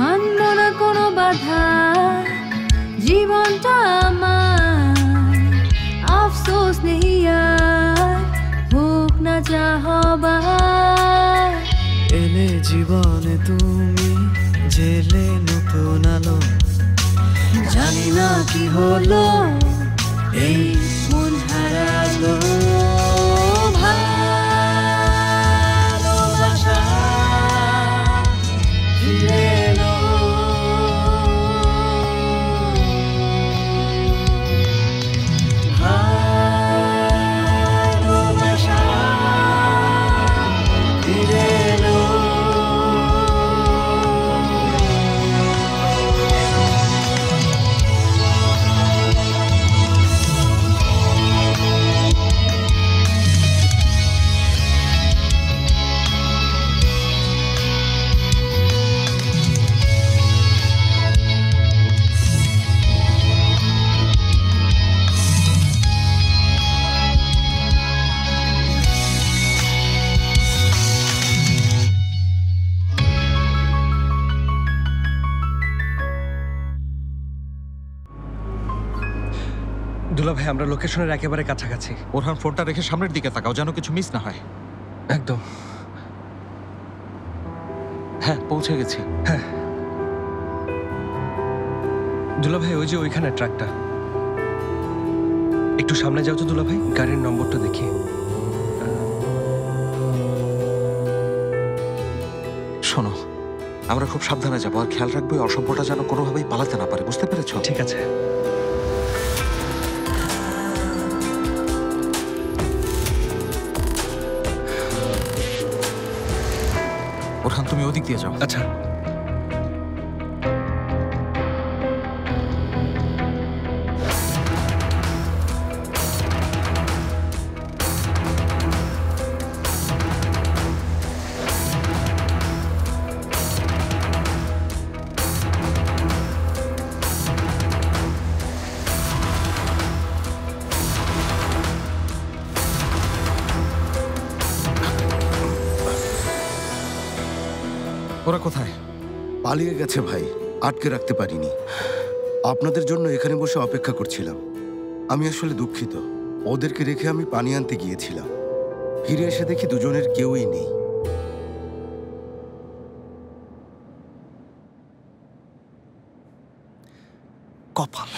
মানব না কোনো বাধা, জীবনটা আমার আফসোস নেই আর, হোক না যা হবার। এলে জীবনে তুমি, জেলে নতুন আলো, জানি না কি হলো এই মন হারালো। ভালোবাসা ফিরে এলো, ভালোবাসা ফিরে এলো। দুলা ভাই, আমরা লোকেশনের একেবারে কাছাকাছি। ওরহান, ফোনটা রেখে সামনের দিকে তাকাও, যেন কিছু মিস না হয়। একদম। হ্যাঁ, পৌঁছে গেছি। হ্যাঁ দুলা ভাই, ওই যে ওইখানে ট্রাকটা। একটু সামনে যাও তো দুলা ভাই, গাড়ির নম্বরটা দেখি। শোনো, আমরা খুব সাবধানে যাবো, আর খেয়াল রাখবো অসভ্যটা যেন কোনোভাবেই পালাতে না পারে, বুঝতে পেরেছো? ঠিক আছে। ওরহান, তুমি ওদিক দিয়ে যাও। আচ্ছা। ওরা কোথায়? পালিয়ে গেছে ভাই, আটকে রাখতে পারিনি। আপনাদের জন্য এখানে বসে অপেক্ষা করছিলাম। আমি আসলে দুঃখিত, ওদেরকে রেখে আমি পানি আনতে গিয়েছিলাম। ফিরে এসে দেখি দুজনের কেউই নেই। কপাল।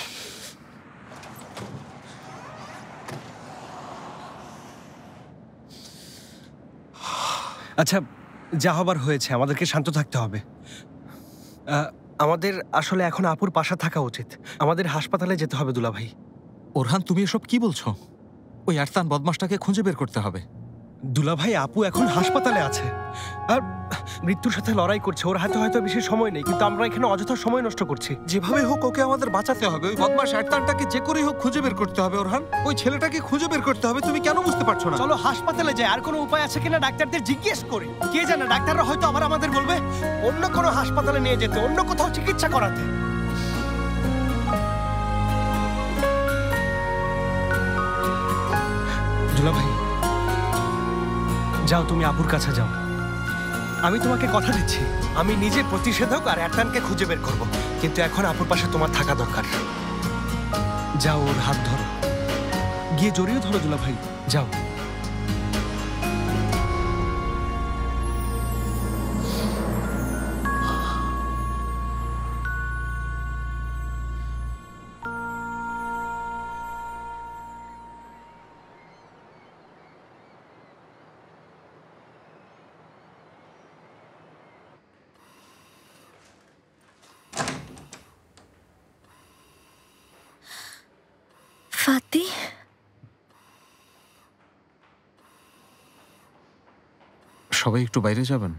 আচ্ছা, যা হবার হয়েছে, আমাদেরকে শান্ত থাকতে হবে। আমাদের আসলে এখন আপুর পাশে থাকা উচিত। আমাদের হাসপাতালে যেতে হবে দুলা ভাই। ওরহান, তুমি এসব কি বলছো? ওই আরতান বদমাশটাকে খুঁজে বের করতে হবে। দুলা ভাই, আপু এখন হাসপাতালে আছে আর মৃত্যুর সাথে লড়াই করছে। ওর হাতে হয়তো বেশি সময় নেই, কিন্তু আমরা এখানে অযথা সময় নষ্ট করছি। যেভাবে হোক ওকে আমাদের বাঁচাতে হবে। ওই বদমাশ আরতানটাকে যে করেই হোক খুঁজে বের করতে হবে। ওরহান, ওই ছেলেটাকে খুঁজে বের করতে হবে। তুমি কেন বুঝতে পারছো না? চলো হাসপাতালে যাই, আর কোনো উপায় আছে কিনা ডাক্তারদের জিজ্ঞেস করি। কে জানে, ডাক্তাররা হয়তো আবার আমাদের বলবে অন্য কোনো হাসপাতালে নিয়ে যেতে, অন্য কোথাও চিকিৎসা করাতে। দুলা ভাই, যাও, তুমি আপুর কাছে যাও। আমি তোমাকে কথা দিচ্ছি, আমি নিজে প্রতিষেধক আর অ্যাটানকে খুঁজে বের করব। কিন্তু এখন আপুর পাশে তোমার থাকা দরকার। যাও, ওর হাত ধরো, গিয়ে জড়িয়ে ধরো দুলা ভাই, যাও। ফাতি, সবাই একটু বাইরে যাবেন?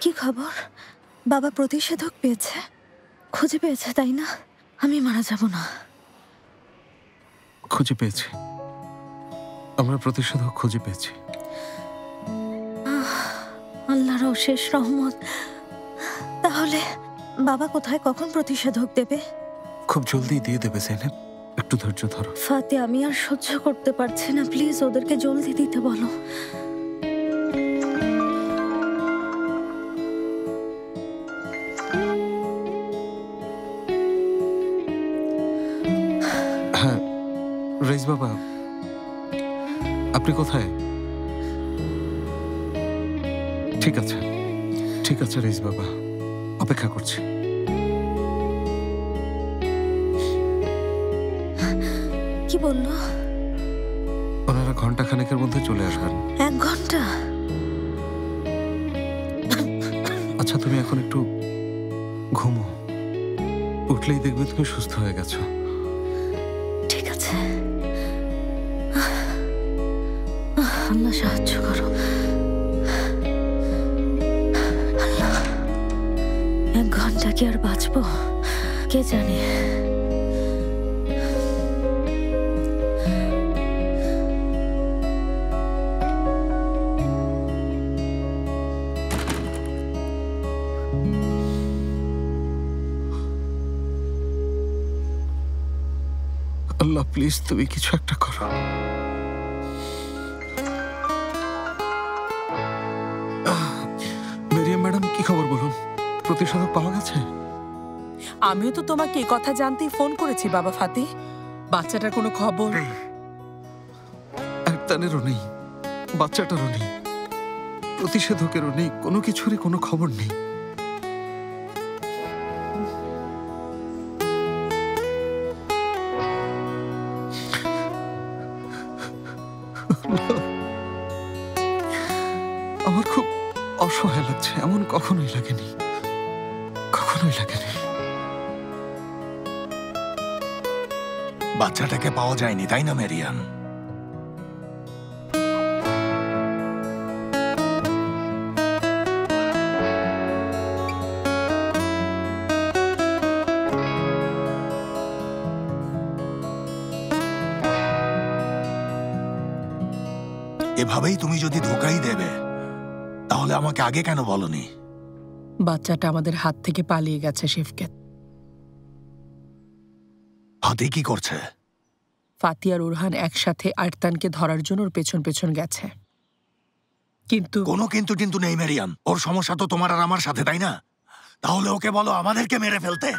কি খবর? বাবা প্রতিষেধক পেয়েছে, খুঁজে পেয়েছে, তাই না? আমি মারা যাব না। খুঁজে পেয়েছি। আমরা প্রতিষেধক খুঁজে পেয়েছি। আল্লাহর অশেষ রহমত। তাহলে বাবা কোথায়, কখন প্রতিষেধক দেবে? খুব জলদি দিয়ে দেবে জেনেব, একটু ধৈর্য ধরো। ফাতে, আমি আর সহ্য করতে পারছি না, প্লিজ ওদেরকে জলদি দিতে বলো। হ্যাঁ রইস বাবা, আপনি কোথায়? ঠিক আছে ঠিক আছে রইস বাবা, অপেক্ষা করছি। কি বললো? ওনারা ঘন্টাখানেকের মধ্যে চলে আসবেন। 1 ঘন্টা? আচ্ছা তুমি এখন একটু ঘুমো, উঠলেই দেখবে তুমি সুস্থ হয়ে গেছো। ঠিক আছে, আল্লাহ সাহায্য করো। আল্লাহ, 1 ঘন্টা কি আর বাঁচবো কে জানে। আল্লাহ প্লিজ তুমি কিছু একটা করো। মেরিয়াম ম্যাডাম, কি খবর বলুন? প্রতিষেধক পাওয়া গেছে? আমিও তো তোমাকে এই কথা জানতেই ফোন করেছি বাবা ফাতি। বাচ্চাটার কোনো খবর? একটানেরও নেই, বাচ্চাটারও নেই, প্রতিষেধকেরও নেই, কোনো কিছুরই কোনো খবর নেই। আমার খুব অসহায় লাগছে, এমন কখনোই লাগেনি, কখনোই লাগেনি। বাচ্চাটাকে পাওয়া যায়নি তাই না মেরিয়াম? এভাবেই তুমি যদি ধোকাই দেবে তাহলে আমাকে আগে কেন বলনি? বাচ্চাটা আমাদের হাত থেকে পালিয়ে গেছে শেফকেত। ফাতি কি করছে? ফাতি আর ওরহান একসাথে আরতানকে ধরার জন্য ওর পেছন পেছন গেছে। কিন্তু কোনো কিন্তু নেই মেরিয়াম, ওর সমস্যা তো তোমার আর আমার সাথে তাই না? তাহলে ওকে বলো আমাদেরকে মেরে ফেলতে।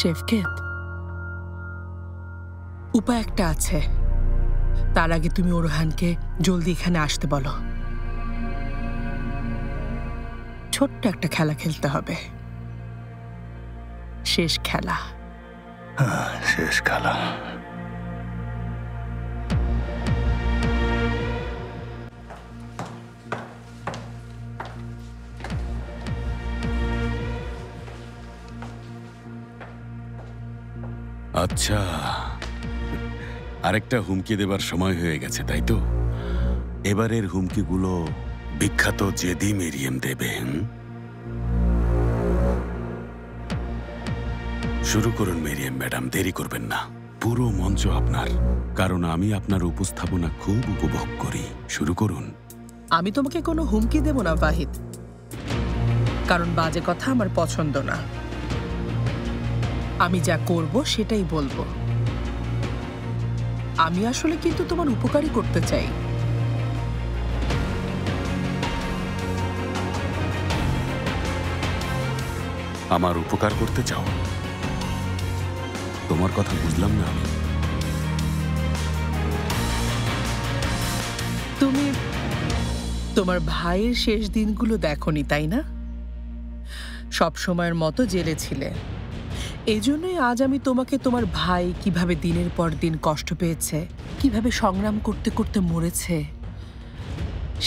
শেফকেত, উপায় একটা আছে। তার আগে তুমি ওরহানকে জলদি এখানে আসতে বলো। ছোট্ট একটা খেলা খেলতে হবে, শেষ খেলা। শেষ খেলা। আচ্ছা, আরেকটা হুমকি দেবার সময় হয়ে গেছে তাই তো? এবারের হুমকিগুলো বিখ্যাত জেদি মেরিয়াম দেবে। শুরু করুন মেরিয়াম ম্যাডাম, দেরি করবেন না। পুরো মঞ্চ আপনার, কারণ আমি আপনার উপস্থাপনা খুব উপভোগ করি। শুরু করুন। আমি তোমাকে কোনো হুমকি দেব না ওয়াহিদ, কারণ বাজে কথা আমার পছন্দ না। আমি যা করব সেটাই বলবো। আমি আসলে কিন্তু তোমার উপকারই করতে চাই। আমার উপকার করতে চাও? তোমার কথা বুঝলাম না আমি। তুমি তোমার ভাইয়ের শেষ দিনগুলো দেখোনি তাই না? সব সময়ের মতো জেলে ছিলে। এই জন্যই আজ আমি তোমাকে তোমার ভাই কিভাবে দিনের পর দিন কষ্ট পেয়েছে, কিভাবে সংগ্রাম করতে করতে মরেছে,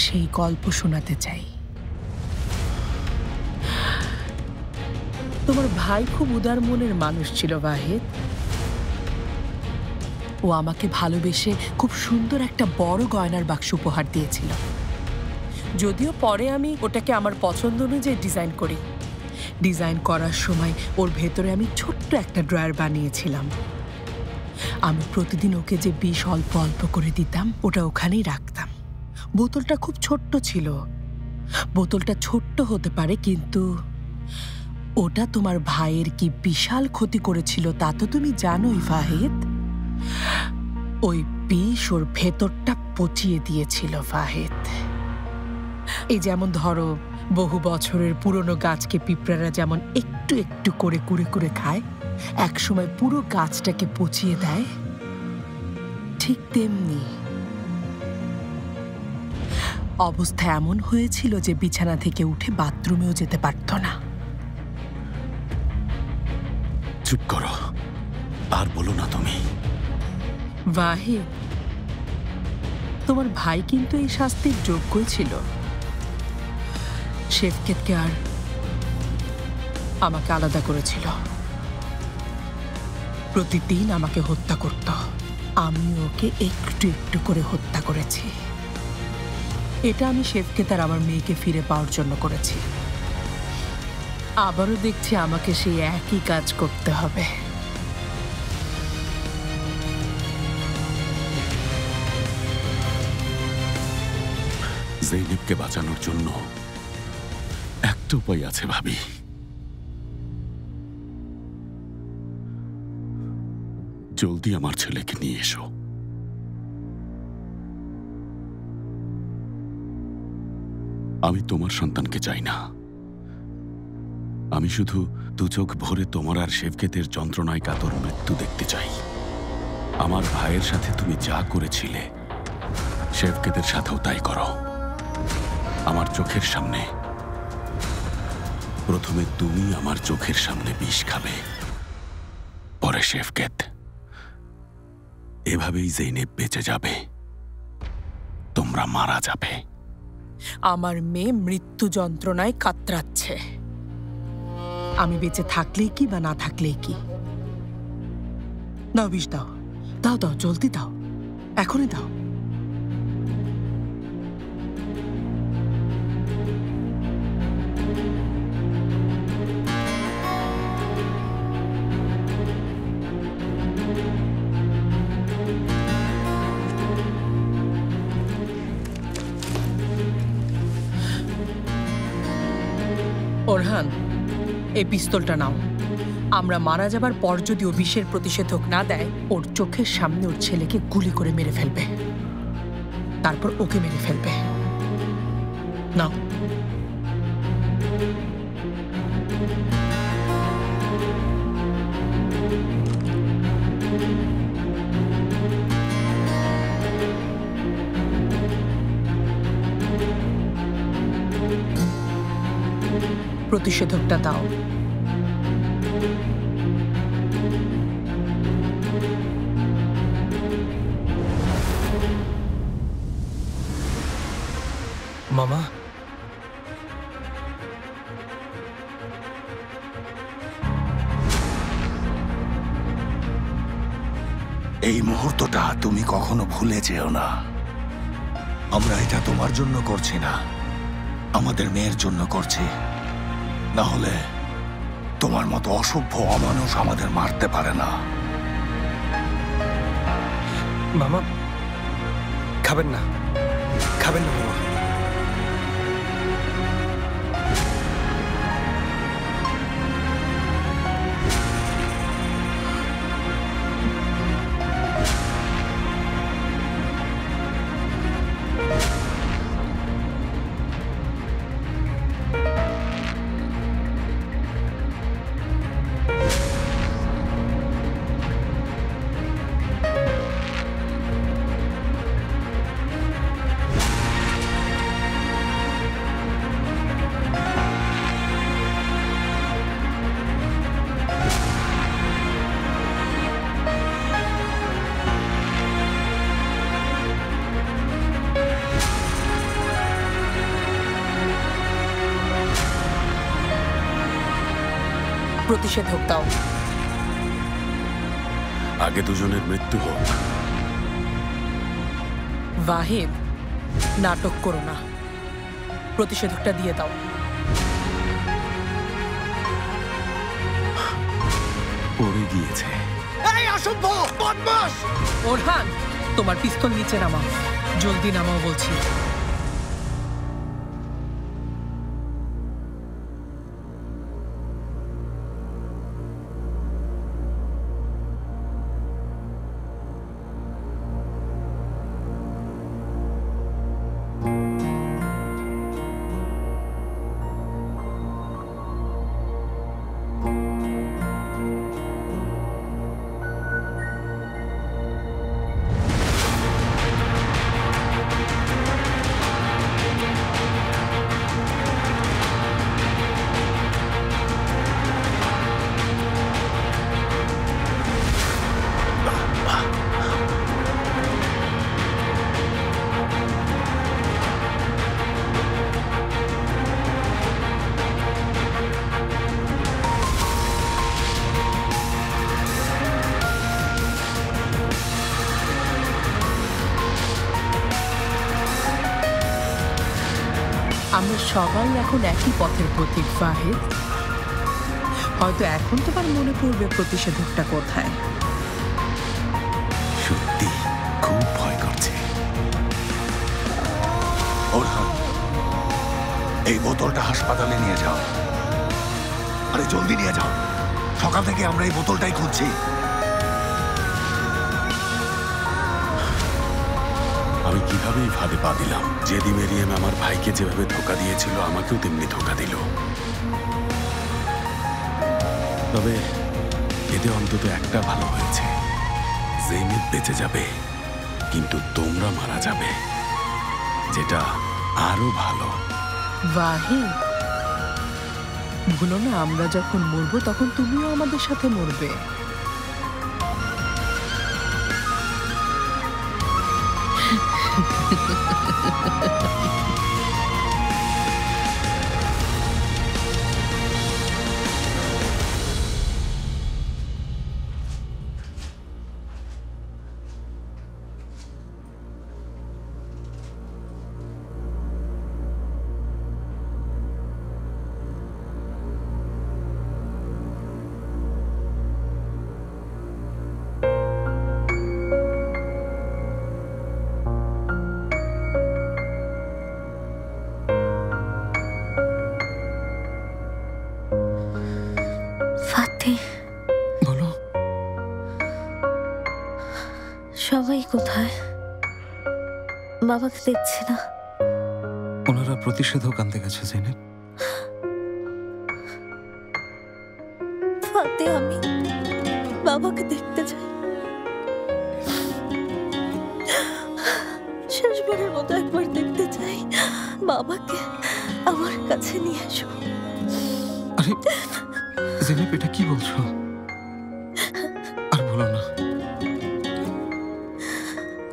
সেই গল্প শোনাতে চাই। তোমার ভাই খুব উদার মনের মানুষ ছিল ওয়াহিদ। ও আমাকে ভালোবেসে খুব সুন্দর একটা বড় গয়নার বাক্স উপহার দিয়েছিল। যদিও পরে আমি ওটাকে আমার পছন্দ অনুযায়ী ডিজাইন করি। ডিজাইন করার সময় ওর ভেতরে আমি ছোট্ট একটা ড্রয়ার বানিয়েছিলাম। আমি প্রতিদিন ওকে যে বিষ অল্প অল্প করে দিতাম ওটা ওখানেই রাখতাম। বোতলটা খুব ছোট্ট ছিল। বোতলটা ছোট্ট হতে পারে, কিন্তু ওটা তোমার ভাইয়ের কি বিশাল ক্ষতি করেছিল তা তো তুমি জানোই ফাহিদ। ওই বিষ ওর ভেতরটা পচিয়ে দিয়েছিল ফাহিদ। এই যেমন ধরো, বহু বছরের পুরনো গাছকে পিঁপড়ারা যেমন একটু একটু করে কুড়ে কুড়ে খায়, একসময় পুরো গাছটাকে পচিয়ে দেয়, ঠিক তেমনি অবস্থা এমন হয়েছিল যে বিছানা থেকে উঠে বাথরুমেও যেতে পারত না। চুপ করো, আর বলো না তুমি। ওয়াহিদ, তোমার ভাই কিন্তু এই শাস্তির যোগ্যই ছিল। শেফকেতকে আর আমাকে আলাদা করেছিল। প্রতিদিন আমাকে হত্যা করত। আমি ওকে একটু একটু করে হত্যা করেছি। এটা আমি শেফকেত আর আমার মেয়েকে ফিরে পাওয়ার জন্য করেছি। আবারও দেখছি আমাকে সেই একই কাজ করতে হবে। জৈনবকে বাঁচানোর জন্য একটা উপায় আছে ভাবি। জলদি আমার ছেলেকে নিয়ে এসো। আমি তোমার সন্তানকে চাই না। আমি শুধু দু চোখ ভরে তোমার আর শেফকেতের যন্ত্রণায় কাতর মৃত্যু দেখতে চাই। আমার ভাইয়ের সাথে তুমি যা করেছিলে, শেফকেতের সাথেও তাই করো। আমার চোখের সামনে। প্রথমে তুমি আমার চোখের সামনে বিষ খাবে, পরে শেফকেত। এভাবেই জৈনেব বেঁচে যাবে, তোমরা মারা যাবে। আমার মেয়ে মৃত্যু যন্ত্রণায় কাতরাচ্ছে। আমি বেঁচে থাকলেই কি বা না থাকলেই কি? দাও বিষ, দাও দাও দাও, জলদি দাও, এখনই দাও। ওরহান, এই পিস্তলটা নাও। আমরা মারা যাবার পর যদি ও বিষের প্রতিষেধক না দেয়, ওর চোখের সামনে ওর ছেলেকে গুলি করে মেরে ফেলবে, তারপর ওকে মেরে ফেলবে। নাও। প্রতিষেধকটা দাও। মামা, এই মুহূর্তটা তুমি কখনো ভুলে যেও না। আমরা এটা তোমার জন্য করছি না, আমাদের মেয়ের জন্য করছি। না হলে তোমার মতো অসভ্য অমানুষ আমাদের মারতে পারে না। মামা, খাবেন না, খাবেন না মামা। প্রতিষেধক দাও। আগে দুজনের মৃত্যু হোক। ওয়াহিদ, নাটক করো না। প্রতিষেধকটা দিয়ে দাও। পড়ে গিয়েছে। এই অসভ্য বদমাশ! ওরহান, তোমার পিস্তল নিচে নামাও, জলদি নামাও বলছি। আমরা সবাই এখন একই পথের প্রতীক ফাহিদ। হয়তো এখন তোমার মনে পড়বে প্রতিষেধকটা কোথায়। সত্যি খুব ভয় করছে। ওরহান, এই বোতলটা হাসপাতালে নিয়ে যাও। আরে জলদি নিয়ে যাও, সকাল থেকে আমরা এই বোতলটাই খুঁজছি। আমি কিভাবেই ফাঁদে পা দিলাম? জেদি মেরিয়াম আমার ভাইকে যেভাবে ধোকা দিয়েছিল আমাকেও তেমনি ধোকা দিল। তবে এতে অন্তত একটা ভালো হয়েছে, জেনিত বেঁচে যাবে, কিন্তু তোমরা মারা যাবে, যেটা আরো ভালো। ওয়াহিদ, ভুলো না, আমরা যখন মরবো তখন তুমিও আমাদের সাথে মরবে। বলো, সবাই কোথায়? বাবাকে দেখছি না। ওনারা প্রতিষেধক আনতে গেছে জেনেব। ফাতে, আমি বাবাকে দেখতে চাই। শেষবারের মতো একবার দেখতে চাই। বাবাকে আমার কাছে নিয়ে এসো। আরে জেনেব, এটা কি বলছো? আর বলো না।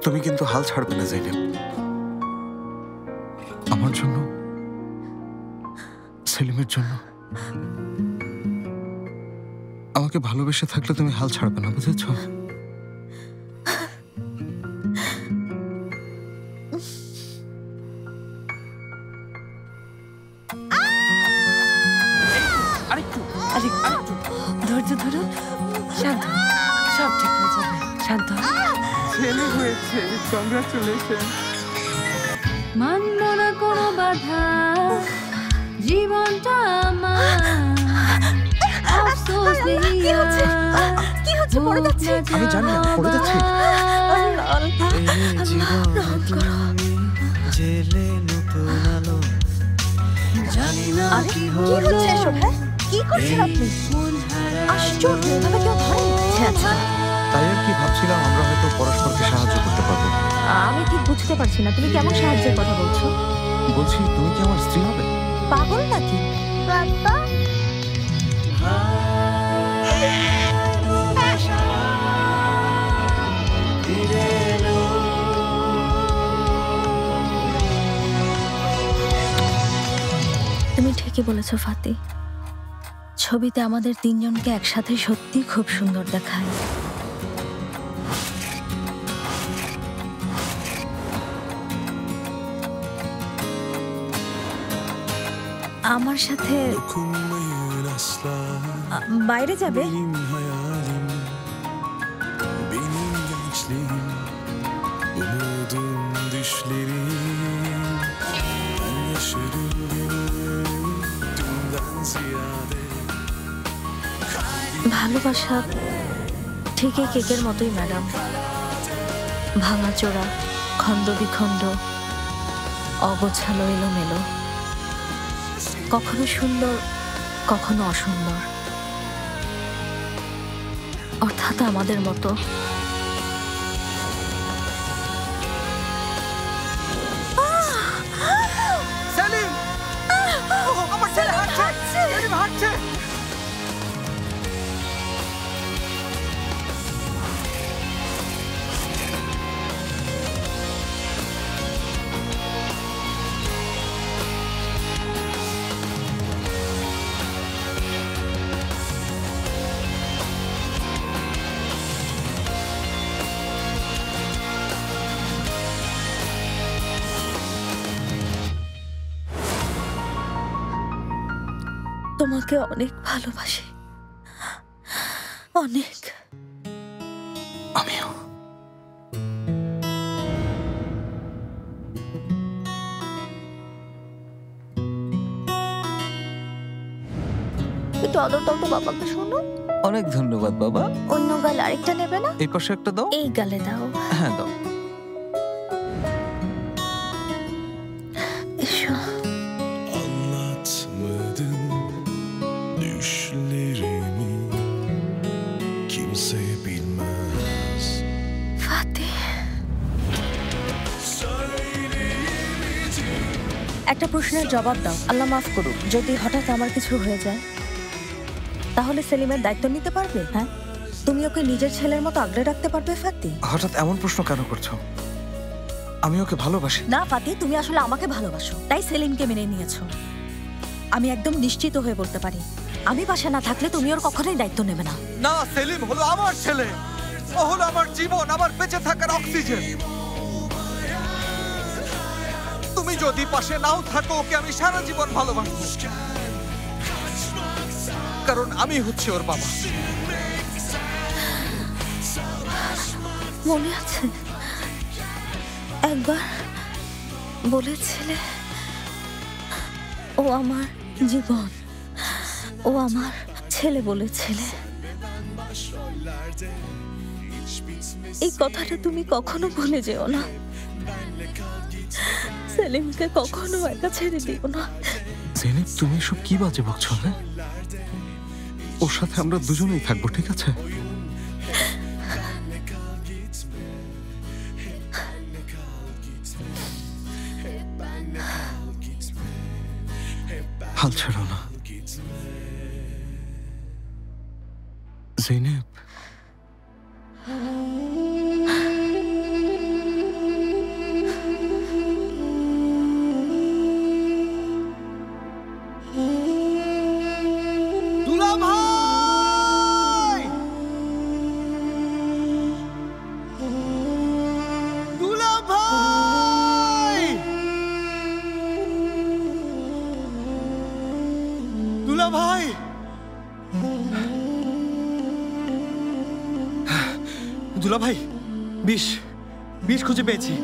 তুমি কিন্তু হাল ছাড়বে না জেনেব। আমার জন্য, সেলিমের জন্য। আমাকে ভালোবেসে থাকলে তুমি হাল ছাড়বে না, বুঝেছো? ধৈর্য ধরুন, শান্ত, সব ঠিক হয়ে যাবে। শান্ত। ছেলে হয়েছে, কংগ্রাচুলেশন। মানব না কোনো বাধা, জীবনটা আমার আফসোস নেই। কি হচ্ছে? পড়ে যাচ্ছে। আমি জানি না, পড়ে যাচ্ছি। জেলে নতুন আলো, জানি না কি হলো। কি করছেন আপনি? আশ্চর্য, এভাবে কেউ ধরে? আচ্ছা, তাই আর কি ভাবছিলাম, আমরা হয়তো পরস্পরকে সাহায্য করতে পারবো। আমি ঠিক বুঝতে পারছি না, তুমি কেমন সাহায্যের কথা বলছো? বলছি, তুমি কি আমার স্ত্রী হবে? পাগল নাকি? বাবা, তুমি ঠিকই বলেছো ফাতি। ছবিতে আমাদের তিনজনকে একসাথে সত্যি খুব সুন্দর দেখায়। আমার সাথে বাইরে যাবে? ভালোবাসা ঠিকই কেকের মতোই ম্যাডাম, ভাঙাচোরা, খণ্ড বিখণ্ড, অগোছালো, এলোমেলো, কখনো সুন্দর কখনো অসুন্দর, অর্থাৎ আমাদের মতো। সেলিম, আমার ছেলে হাঁটছে, সেলিম হাঁটছে। তোমাকে অনেক ভালোবাসি, অনেক। আমিও। একটু আদর দাও তো বাবাকে, শোনো। অনেক ধন্যবাদ বাবা। অন্য গালে আরেকটা নেবে না? এই পাশে একটা দাও। এই গালে দাও। হ্যাঁ দাও। এসো। একটা প্রশ্নের জবাব দাও। আল্লাহ মাফ করুক, যদি হঠাৎ আমার কিছু হয়ে যায় তাহলে সেলিমের দায়িত্ব নিতে পারবে? হ্যাঁ, তুমি ওকে নিজের ছেলের মতো আগলে রাখতে পারবে ফাতি? হঠাৎ এমন প্রশ্ন কেন করছো? আমি ওকে ভালোবাসি। না ফাতি, তুমি আসলে আমাকে ভালোবাসো, তাই সেলিমকে মেনে নিয়েছো। আমি একদম নিশ্চিত হয়ে বলতে পারি, আমি পাশে না থাকলে তুমি ওর কখনোই দায়িত্ব নেবে না। না, সেলিম হলো আমার ছেলে, ও হলো আমার জীবন, আমার বেঁচে থাকার অক্সিজেন। তুমি যদি পাশে নাও থাকো, ওকে আমি সারা জীবন ভালোবাসবো, কারণ আমি হচ্ছে ওর বাবা। মনে আছে একবার বলেছিলে ও আমার জীবন, ও আমার ছেলে বলেছিলে। এই কথাটা তুমি কখনো ভুলে যেও না। সেলিমকে কখনো একা ছেড়ে দিও না। জেনিব, তুমি এসব কি বাজে বকছো? হ্যাঁ, ওর সাথে আমরা দুজনেই থাকবো, ঠিক আছে? হাল ছেড়ো না জেনেব। দুলা ভাই, বিষ খুঁজে পেয়েছি।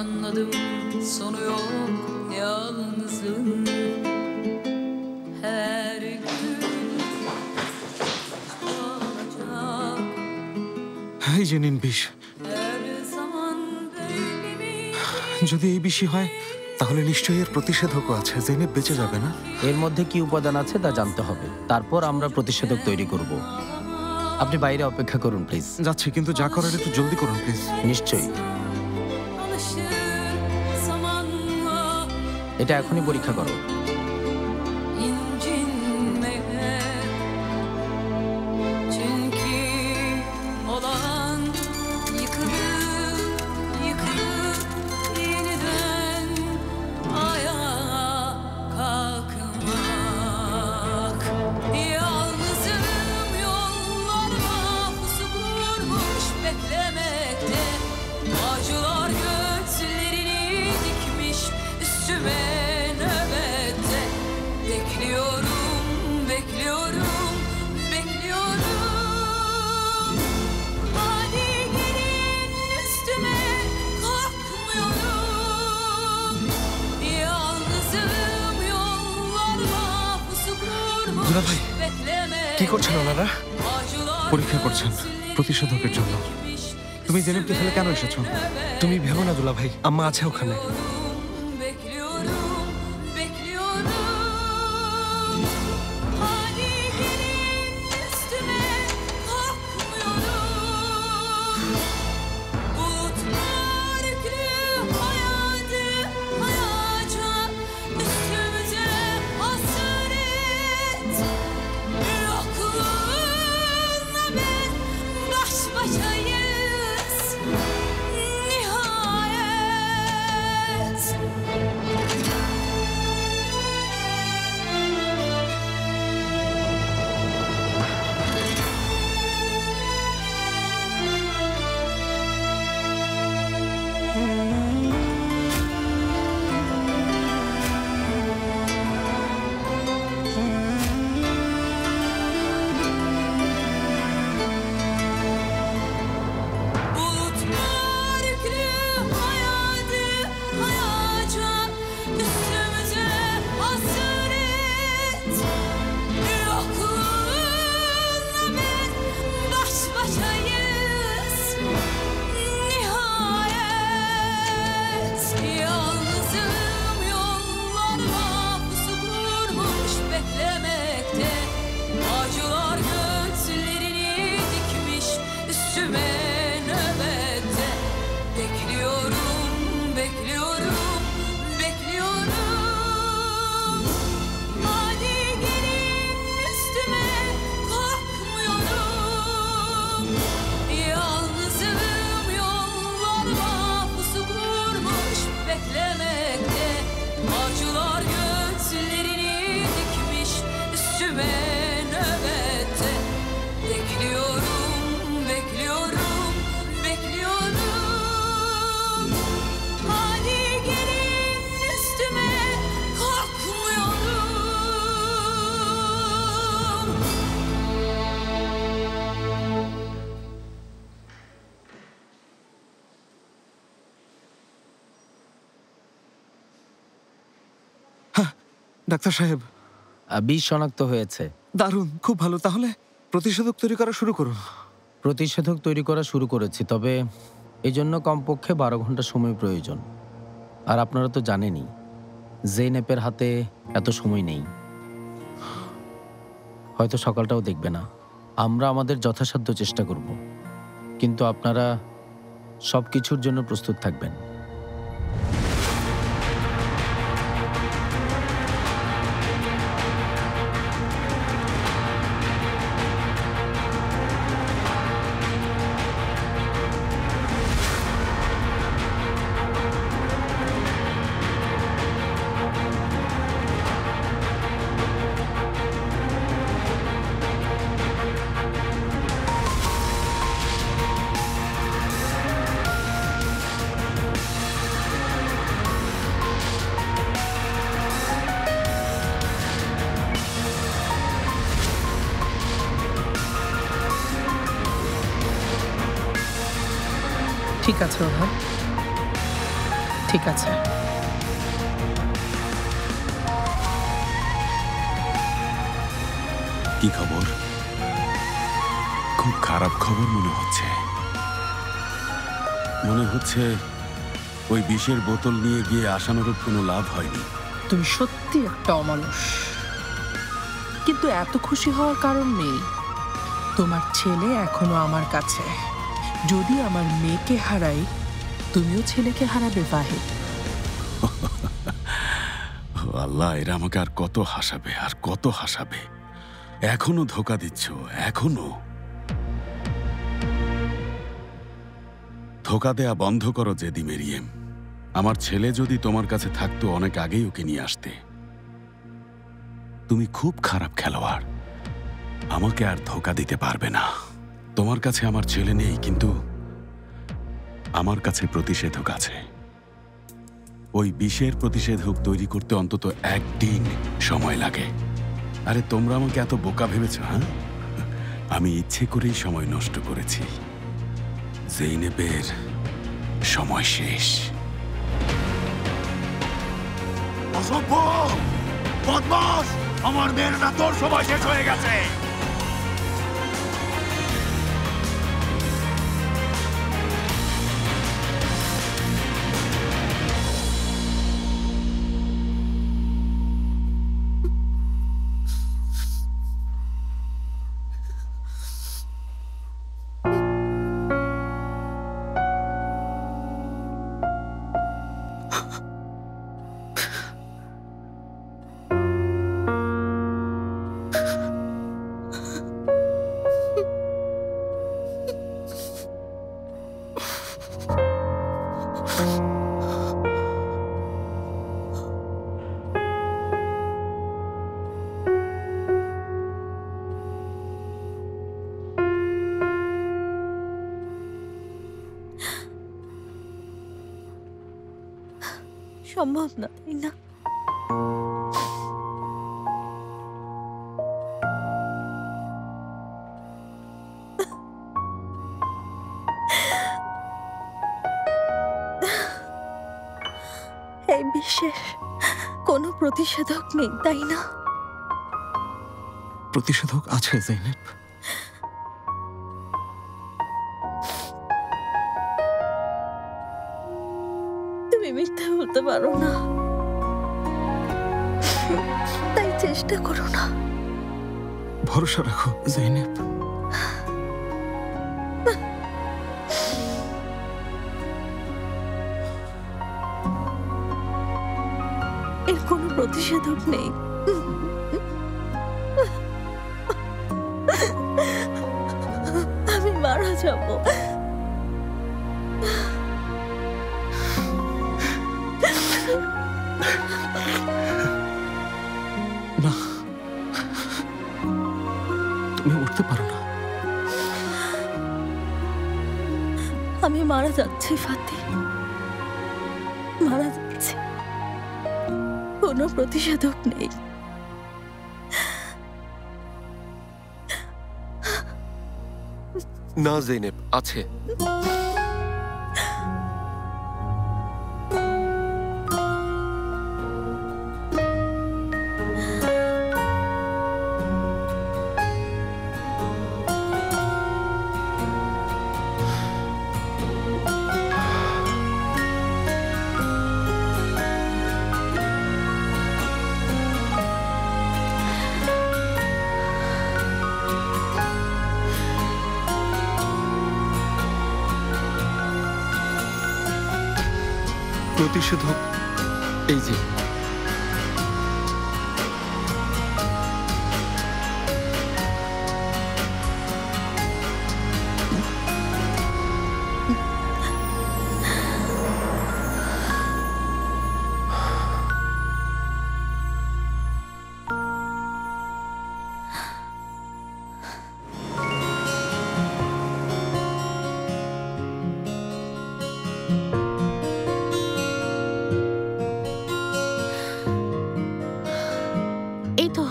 Anladım sonu yok yalnızlığın. Her gün olacak, এই যে নিন বিষ। her zaman böyle mi? যদি এই বিষই হয় তাহলে নিশ্চয়ই এর প্রতিষেধকও আছে। জেনেব বেঁচে যাবে না? এর মধ্যে কি উপাদান আছে তা জানতে হবে, তারপর আমরা প্রতিষেধক তৈরি করব। আপনি বাইরে অপেক্ষা করুন প্লিজ। যাচ্ছি, কিন্তু যা করার একটু জলদি করুন প্লিজ। নিশ্চয়ই, Alışır zamanla এটা এখনই পরীক্ষা করো। incinmeye. Çünkü olan yıkılıp yıkılıp yeniden ayağa kalkmak. Yalnızım yollarıma pusu kurmuş beklemekte. Acılar göğüslerini dikmiş üstüme nöbette. Bekliyorum, bekliyorum, bekliyorum. Hadi gelin üstüme, korkmuyorum. Yalnızım yollarıma pusu kurmuş দুলা ভাই, beklemekte. কি করছেন ওনারা? Acılar পরীক্ষা করছেন প্রতিষেধকের জন্য। তুমি জেনেবকে ফেলে কেন এসেছো? তুমি ভেবো না দুলা ভাই, আম্মা আছে ওখানে। Bekliyorum, bekliyorum. Hadi gelin üstüme, korkmuyorum. Bulutlar yüklü hayatı hayacak üstümüze hasret. Yokluğunla ben baş başayız nihayet. Bulutlar yüklü hayatı hayacak üstümüze hasret. Yokluğunla ben baş başayız nihayet. Yalnızım yollarıma pusu kurmuş beklemekte. Acılar göğüslerini dikmiş üstüme nöbette. Bekliyorum, bekliyorum, bekliyorum. Hadi gelin üstüme, korkmuyorum. Yalnızım yollarıma pusu kurmuş beklemekte. Acılar göğüslerini dikmiş üstüme nöbette. Bekliyorum, bekliyorum, bekliyorum. Hadi gelin üstüme, korkmuyorum. Doctor সাহেব, বিষ শনাক্ত হয়েছে। দারুণ, খুব ভালো। তাহলে প্রতিষেধক তৈরি করা শুরু করুন। প্রতিষেধক তৈরি করা শুরু করেছি, তবে এই জন্য কমপক্ষে 12 ঘন্টা সময় প্রয়োজন। আর আপনারা তো জানেনই জেনেপের হাতে এত সময় নেই, হয়তো সকালটাও দেখবে না। আমরা আমাদের যথাসাধ্য চেষ্টা করব, কিন্তু আপনারা সব কিছুর জন্য প্রস্তুত থাকবেন। ঠিক আছে ওরহান, ঠিক আছে। কি খবর? খুব খারাপ খবর মনে হচ্ছে। মনে হচ্ছে ওই বিষের বোতল নিয়ে গিয়ে আশানুরূপ কোনো লাভ হয়নি। তুমি সত্যি একটা অমানুষ, কিন্তু এত খুশি হওয়ার কারণ নেই। তোমার ছেলে এখনো আমার কাছে। যদি আমার মেয়েকে হারাই, তুমিও ছেলেকে হারাবে বাহির। আল্লাহ, এরা আমাকে আর কত হাসাবে, আর কত হাসাবে। এখনো ধোকা দিচ্ছ, এখনো। ধোকা দেয়া বন্ধ করো জেদি মেরিয়েম। আমার ছেলে যদি তোমার কাছে থাকতো, অনেক আগেই ওকে নিয়ে আসতে। তুমি খুব খারাপ খেলোয়াড়, আমাকে আর ধোকা দিতে পারবে না। তোমার কাছে আমার ছেলে নেই, কিন্তু আমার কাছে প্রতিষেধক আছে। ওই বিষের প্রতিষেধক তৈরি করতে অন্তত 1 দিন সময় লাগে। আরে তোমরা আমাকে এত বোকা ভেবেছ? হ্যাঁ, আমি ইচ্ছে করেই সময় নষ্ট করেছি। জেইনেবের সময় শেষ। অসভ্য বদমাশ! আমার মেয়ের না তোর সময় শেষ হয়ে গেছে। সম্ভব না, তাই না? এই বিশ্বের কোনো প্রতিষেধক নেই, তাই না? প্রতিষেধক আছে জেনেব। তুমি মিথ্যা বলতে পারো না, তাই চেষ্টা করো না। ভরসা রাখো জেনেব। এর কোনো প্রতিষেধক নেই। আমি মারা যাব। না, তুমি উঠতে পারো না। আমি মারা যাচ্ছি ফাতি, মারা যাচ্ছি। কোনো প্রতিষেধক নেই। না জেনেব, আছে। প্রতিষেধক এই যে।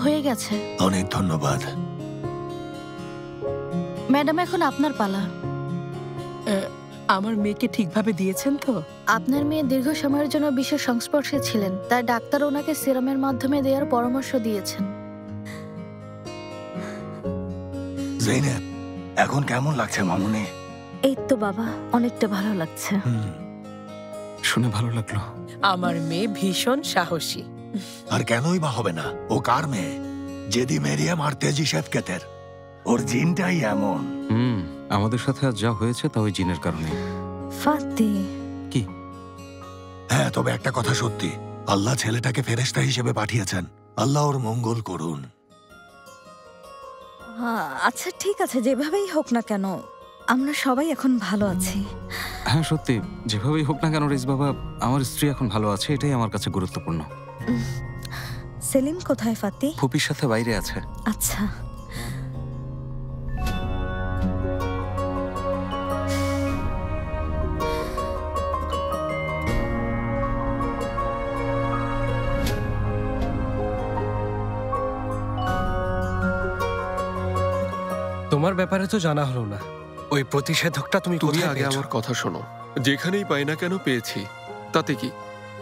হয়ে গেছে। অনেক ধন্যবাদ ম্যাডাম, এখন আপনার পালা। আমার মেয়েকে ঠিকভাবে দিয়েছেন তো? আপনার মেয়ে দীর্ঘ সময়ের জন্য বিশেষ সংস্পর্শে ছিলেন, তাই ডাক্তার ওনাকে সিরামের মাধ্যমে দেওয়ার পরামর্শ দিয়েছেন। জৈনেব, এখন কেমন লাগছে মামুনি? এই তো বাবা, অনেকটা ভালো লাগছে। শুনে ভালো লাগলো। আমার মেয়ে ভীষণ সাহসী। আর কেনই বা হবে না? ও কার মেয়ে? জেদি মেরিয়াম আর তেজি শেফকেতের। ওর জিনটাই এমন। আমাদের সাথে আজ যা হয়েছে তা ওই জিনের কারণে। ফাতি, কি? হ্যাঁ, তবে একটা কথা সত্যি, আল্লাহ ছেলেটাকে ফেরেশতা হিসেবে পাঠিয়েছেন। আল্লাহ ওর মঙ্গল করুন। আচ্ছা ঠিক আছে, যেভাবেই হোক না কেন আমরা সবাই এখন ভালো আছি। হ্যাঁ সত্যি, যেভাবেই হোক না কেন রেস বাবা, আমার স্ত্রী এখন ভালো আছে, এটাই আমার কাছে গুরুত্বপূর্ণ। সেলিম কোথায় ফাতি? ফুপির সাথে বাইরে আছে। আচ্ছা। তোমার ব্যাপারে তো জানা হলো না, ওই প্রতিষেধকটা তুমি তুমি কোথায় আগে পেয়েছো? আমার কথা শোনো। যেখানেই পাই না কেন পেয়েছি, তাতে কি?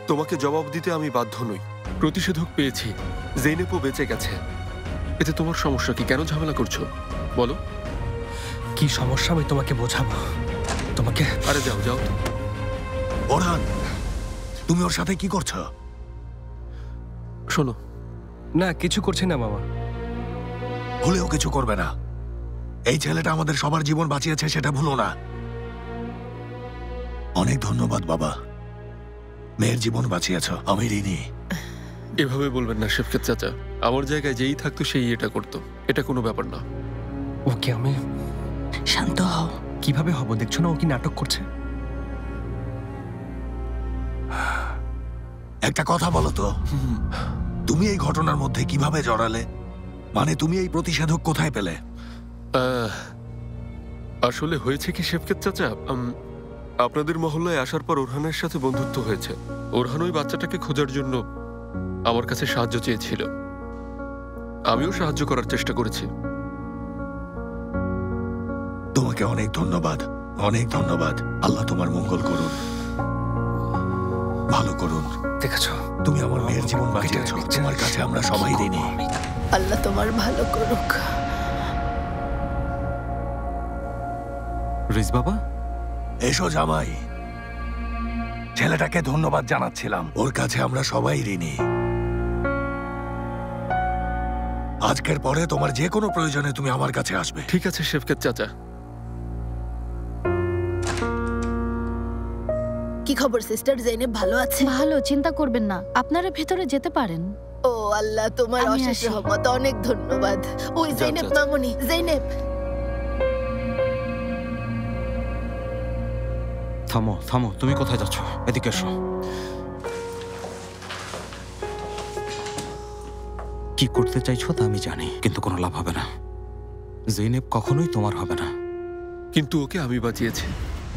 তোমাকে জবাব দিতে আমি বাধ্য নই। প্রতিষেধক পেয়েছি, জেনেপও বেঁচে গেছে। এতে তোমার সমস্যা কি? কেন ঝামেলা করছো বলো? কি সমস্যা আমি তোমাকে বোঝাবো। তোমাকে আরে যাও যাও। ওরহান, তুমি ওর সাথে কি করছো? শোনো। না, কিছু করছি না মামা। ভুলেও কিছু করবে না। এই ছেলেটা আমাদের সবার জীবন বাঁচিয়েছে, সেটা ভুলো না। অনেক ধন্যবাদ বাবা, মেয়ের জীবন বাঁচিয়েছ। আমি ঋণী। এভাবে বলবেন না শেফকেত চাচা। আমার জায়গায় যেই থাকতো সেই এটা করতো, এটা কোনো ব্যাপার না। ওকে আমি শান্ত হও। কিভাবে হব? দেখছো না ও কি নাটক করছে? একটা কথা বলো তো, তুমি এই ঘটনার মধ্যে কিভাবে জড়ালে? মানে তুমি এই প্রতিষেধক কোথায় পেলে? আসলে হয়েছে কি শেফকেত চাচা, আপনাদের মহল্লায় আসার পর ওরহানের সাথে বন্ধুত্ব হয়েছে। ওরহান ওই বাচ্চাটাকে খোঁজার জন্য আমার কাছে সাহায্য চেয়েছিল। আমিও সাহায্য করার চেষ্টা করেছি। তোমাকে অনেক ধন্যবাদ, অনেক ধন্যবাদ। আল্লাহ তোমার মঙ্গল করুন, ভালো করুন। দেখেছো, তুমি আমার মেয়ের জীবন বাঁচিয়েছ। তোমার কাছে আমরা সবাই ঋণী। আল্লাহ তোমার ভালো করুক। রেস বাবা, এসো জামাই। ছেলেটাকে ধন্যবাদ জানাচ্ছিলাম, ওর কাছে আমরা সবাই ঋণী। আজকের পরে তোমার যে কোনো প্রয়োজনে তুমি আমার কাছে আসবে। ঠিক আছে শেফকেত চাচা। কি খবর সিস্টার? জেনেব ভালো আছে? ভালো, চিন্তা করবেন না, আপনারা ভেতরে যেতে পারেন। ও আল্লাহ, তোমার আমি অশেষ আসি। রহমত, অনেক ধন্যবাদ। ওই যাও, জেনেব যাও, যাও। মামুনি, জেনেব। থামো থামো, তুমি কোথায় যাচ্ছ? এদিকে এসো। কি করতে চাইছো তা আমি জানি, কিন্তু কোনো লাভ হবে না। জৈনেব কখনোই তোমার হবে না। কিন্তু ওকে আমি বাঁচিয়েছি।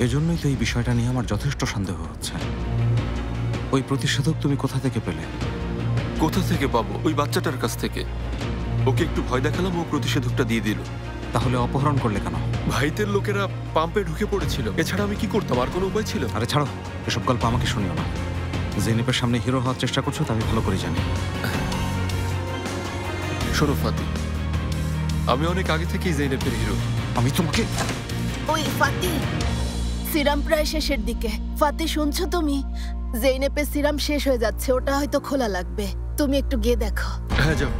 এজন্যই তো এই বিষয়টা নিয়ে আমার যথেষ্ট সন্দেহ হচ্ছে। ওই প্রতিষেধক তুমি কোথা থেকে পেলে? কোথা থেকে পাবো? ওই বাচ্চাটার কাছ থেকে। ওকে একটু ভয় দেখালাম, ও প্রতিষেধকটা দিয়ে দিল। তাহলে অপহরণ করলে কেন? ভাইদের লোকেরা পাম্পে ঢুকে পড়েছিল, এছাড়া আমি কি করতাম? আর কোনো উপায় ছিল? আরে ছাড়ো, এসব গল্প আমাকে শুনিও না। জেনেবের সামনে হিরো হওয়ার চেষ্টা করছো তা আমি ভালো করে জানি। শোনো ফাতি, আমি অনেক আগে থেকেই জেনেবের হিরো। আমি তোমাকে... ওই ফাতি, সিরাম প্রায় শেষের দিকে। ফাতি শুনছো তুমি? জেনেপের সিরাম শেষ হয়ে যাচ্ছে, ওটা হয়তো খোলা লাগবে। তুমি একটু গিয়ে দেখো। হ্যাঁ যাও।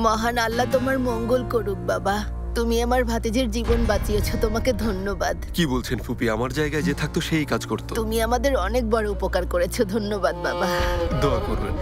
মহান আল্লাহ তোমার মঙ্গল করুক বাবা। তুমি আমার ভাতিজির জীবন বাঁচিয়েছো, তোমাকে ধন্যবাদ। কি বলছেন ফুপি? আমার জায়গায় যে থাকতো সেই কাজ করতো। তুমি আমাদের অনেক বড় উপকার করেছো, ধন্যবাদ বাবা। দোয়া করবেন।